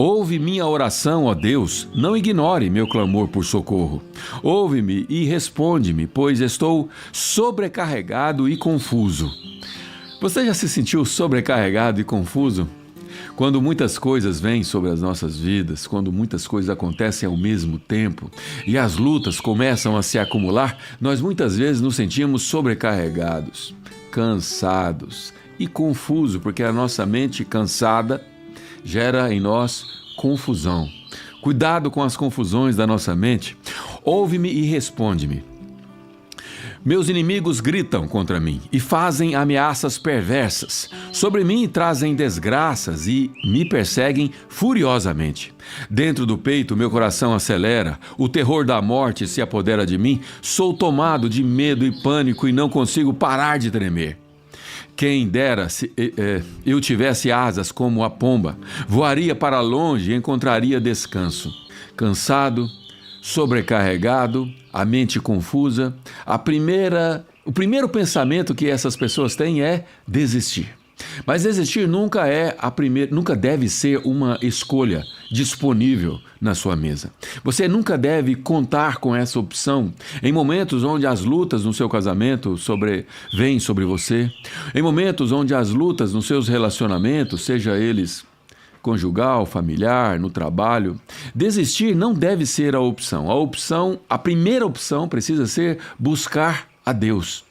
Ouve minha oração, ó Deus, não ignore meu clamor por socorro. Ouve-me e responde-me, pois estou sobrecarregado e confuso. Você já se sentiu sobrecarregado e confuso? Quando muitas coisas vêm sobre as nossas vidas, quando muitas coisas acontecem ao mesmo tempo e as lutas começam a se acumular, nós muitas vezes nos sentimos sobrecarregados, cansados e confusos, porque a nossa mente cansada gera em nós confusão. Cuidado com as confusões da nossa mente. Ouve-me e responde-me. Meus inimigos gritam contra mim e fazem ameaças perversas. Sobre mim trazem desgraças e me perseguem furiosamente. Dentro do peito meu coração acelera, o terror da morte se apodera de mim. Sou tomado de medo e pânico e não consigo parar de tremer. Quem dera se eu tivesse asas como a pomba, voaria para longe e encontraria descanso. Cansado, sobrecarregado, a mente confusa, o primeiro pensamento que essas pessoas têm é desistir. Mas desistir nunca deve ser uma escolha disponível na sua mesa. Você nunca deve contar com essa opção em momentos onde as lutas no seu casamento vêm sobre você, em momentos onde as lutas nos seus relacionamentos, seja eles conjugal, familiar, no trabalho. Desistir não deve ser a opção. A primeira opção precisa ser buscar a Deus,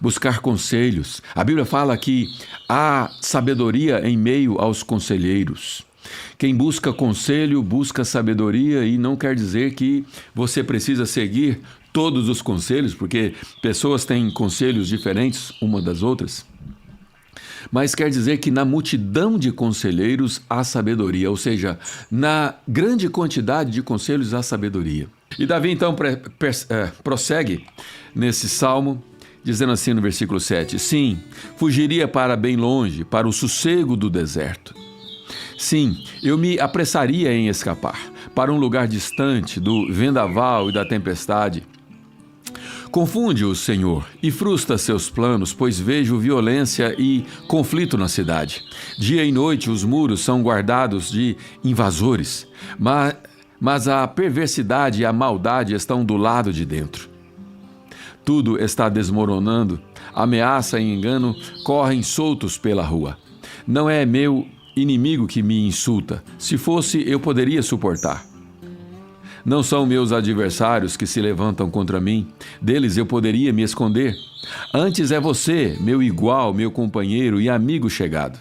buscar conselhos. A Bíblia fala que há sabedoria em meio aos conselheiros. Quem busca conselho, busca sabedoria, e não quer dizer que você precisa seguir todos os conselhos, porque pessoas têm conselhos diferentes uma das outras. Mas quer dizer que na multidão de conselheiros há sabedoria, ou seja, na grande quantidade de conselhos há sabedoria. E Davi então prossegue nesse salmo, dizendo assim no versículo 7, sim, fugiria para bem longe, para o sossego do deserto. Sim, eu me apressaria em escapar, para um lugar distante do vendaval e da tempestade. Confunde-os, Senhor, e frustra seus planos, pois vejo violência e conflito na cidade. Dia e noite os muros são guardados de invasores, mas a perversidade e a maldade estão do lado de dentro. Tudo está desmoronando, ameaça e engano correm soltos pela rua. Não é meu inimigo que me insulta, se fosse eu poderia suportar. Não são meus adversários que se levantam contra mim, deles eu poderia me esconder. Antes é você, meu igual, meu companheiro e amigo chegado.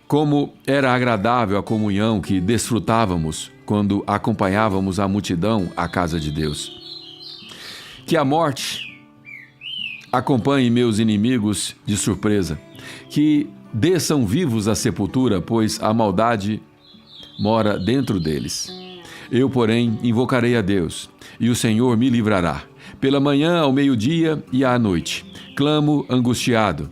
Como era agradável a comunhão que desfrutávamos quando acompanhávamos a multidão à casa de Deus. Que a morte acompanhe meus inimigos de surpresa, que desçam vivos à sepultura, pois a maldade mora dentro deles. Eu, porém, invocarei a Deus, e o Senhor me livrará. Pela manhã, ao meio-dia e à noite, clamo angustiado,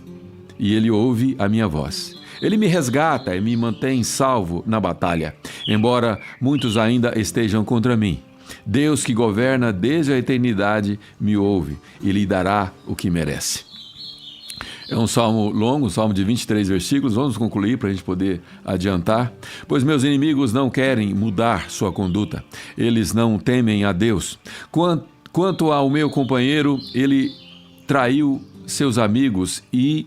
e Ele ouve a minha voz. Ele me resgata e me mantém salvo na batalha, embora muitos ainda estejam contra mim. Deus que governa desde a eternidade me ouve e lhe dará o que merece. É um salmo longo, um salmo de 23 versículos, vamos concluir para a gente poder adiantar. Pois meus inimigos não querem mudar sua conduta, eles não temem a Deus. Quanto ao meu companheiro, ele traiu seus amigos e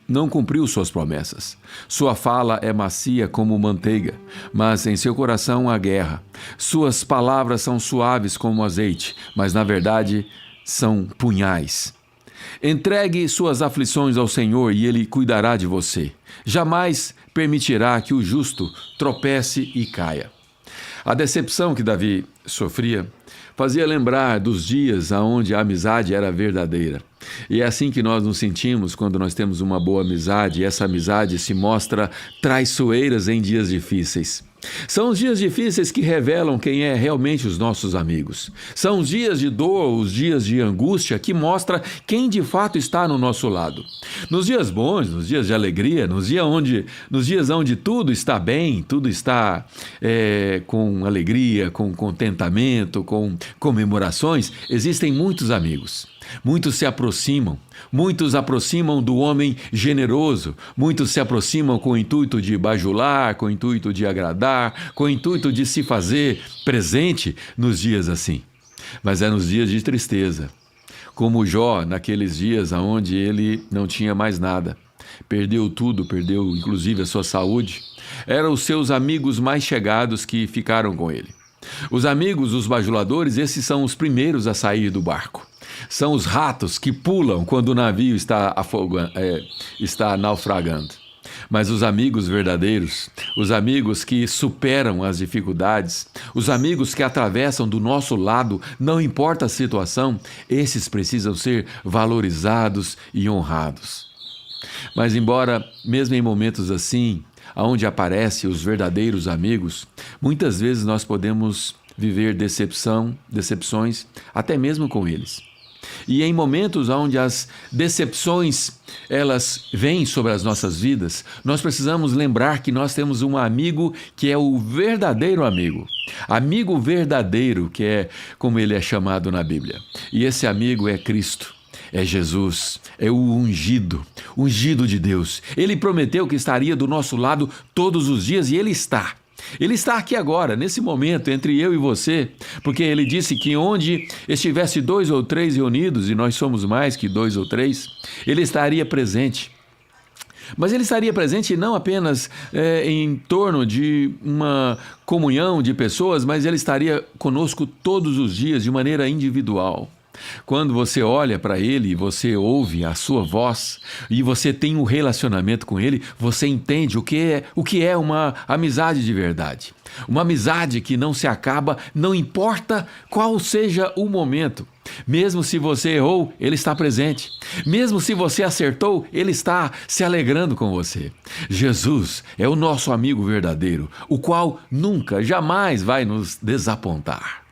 não cumpriu suas promessas. Sua fala é macia como manteiga, mas em seu coração há guerra. Suas palavras são suaves como azeite, mas na verdade são punhais. Entregue suas aflições ao Senhor e Ele cuidará de você. Jamais permitirá que o justo tropece e caia. A decepção que Davi sofria fazia lembrar dos dias onde a amizade era verdadeira. E é assim que nós nos sentimos quando nós temos uma boa amizade, e essa amizade se mostra traiçoeiras em dias difíceis. São os dias difíceis que revelam quem é realmente os nossos amigos. São os dias de dor, os dias de angústia que mostra quem de fato está no nosso lado. Nos dias bons, nos dias de alegria, nos dias onde tudo está bem, tudo está com alegria, com contentamento, com comemorações, existem muitos amigos. Muitos se aproximam aproximam. Muitos aproximam do homem generoso. Muitos se aproximam com o intuito de bajular, com o intuito de agradar, com o intuito de se fazer presente nos dias assim. Mas é nos dias de tristeza. Como Jó, naqueles dias onde ele não tinha mais nada. Perdeu tudo, perdeu inclusive a sua saúde. Eram os seus amigos mais chegados que ficaram com ele. Os amigos, os bajuladores, esses são os primeiros a sair do barco. São os ratos que pulam quando o navio está naufragando. Mas os amigos verdadeiros, os amigos que superam as dificuldades, os amigos que atravessam do nosso lado, não importa a situação, esses precisam ser valorizados e honrados. Mas embora, mesmo em momentos assim, onde aparecem os verdadeiros amigos, muitas vezes nós podemos viver decepções, até mesmo com eles. E em momentos onde as decepções, elas vêm sobre as nossas vidas, nós precisamos lembrar que nós temos um amigo que é o verdadeiro amigo. Amigo verdadeiro, que é como ele é chamado na Bíblia. E esse amigo é Cristo. É Jesus, é o ungido de Deus. Ele prometeu que estaria do nosso lado todos os dias e Ele está. Ele está aqui agora, nesse momento, entre eu e você, porque Ele disse que onde estivesse 2 ou 3 reunidos, e nós somos mais que 2 ou 3, Ele estaria presente. Mas Ele estaria presente não apenas em torno de uma comunhão de pessoas, mas Ele estaria conosco todos os dias, de maneira individual. Quando você olha para Ele e você ouve a sua voz e você tem um relacionamento com Ele, você entende o que é uma amizade de verdade. Uma amizade que não se acaba, não importa qual seja o momento. Mesmo se você errou, Ele está presente. Mesmo se você acertou, Ele está se alegrando com você. Jesus é o nosso amigo verdadeiro, o qual nunca, jamais vai nos desapontar.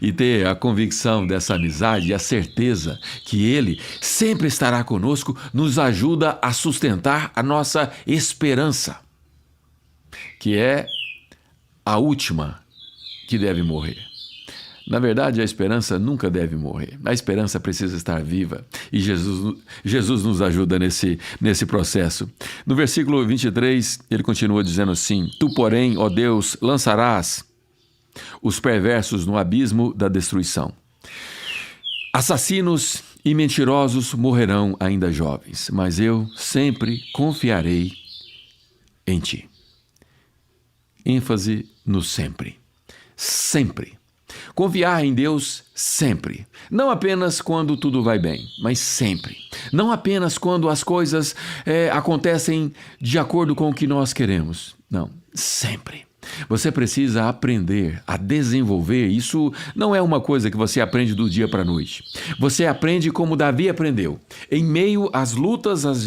E ter a convicção dessa amizade e a certeza que Ele sempre estará conosco nos ajuda a sustentar a nossa esperança, que é a última que deve morrer. Na verdade, a esperança nunca deve morrer. A esperança precisa estar viva e Jesus nos ajuda nesse processo. No versículo 23, ele continua dizendo assim: Tu, porém, ó Deus, lançarás os perversos no abismo da destruição. Assassinos e mentirosos morrerão ainda jovens, mas eu sempre confiarei em Ti. ênfase no sempre. Sempre. Confiar em Deus sempre. Não apenas quando tudo vai bem, mas sempre. Não apenas quando as coisas acontecem de acordo com o que nós queremos. Não, sempre. Você precisa aprender a desenvolver. Isso não é uma coisa que você aprende do dia para a noite. Você aprende como Davi aprendeu. Em meio às lutas, às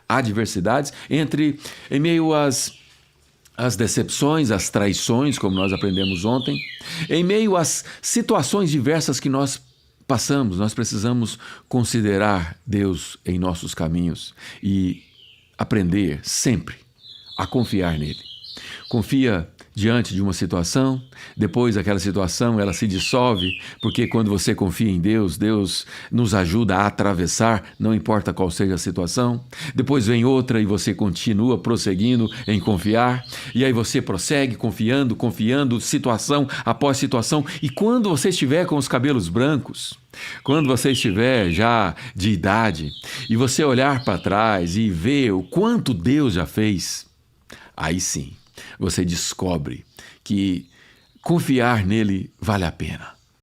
adversidades, em meio às decepções, às traições, como nós aprendemos ontem, em meio às situações diversas que nós passamos, nós precisamos considerar Deus em nossos caminhos e aprender sempre a confiar nele. Confia diante de uma situação, depois aquela situação ela se dissolve, porque quando você confia em Deus, Deus nos ajuda a atravessar, não importa qual seja a situação. Depois vem outra e você continua prosseguindo em confiar, e aí você prossegue confiando, situação após situação, e quando você estiver com os cabelos brancos, quando você estiver já de idade, e você olhar para trás e ver o quanto Deus já fez, aí sim, você descobre que confiar nele vale a pena.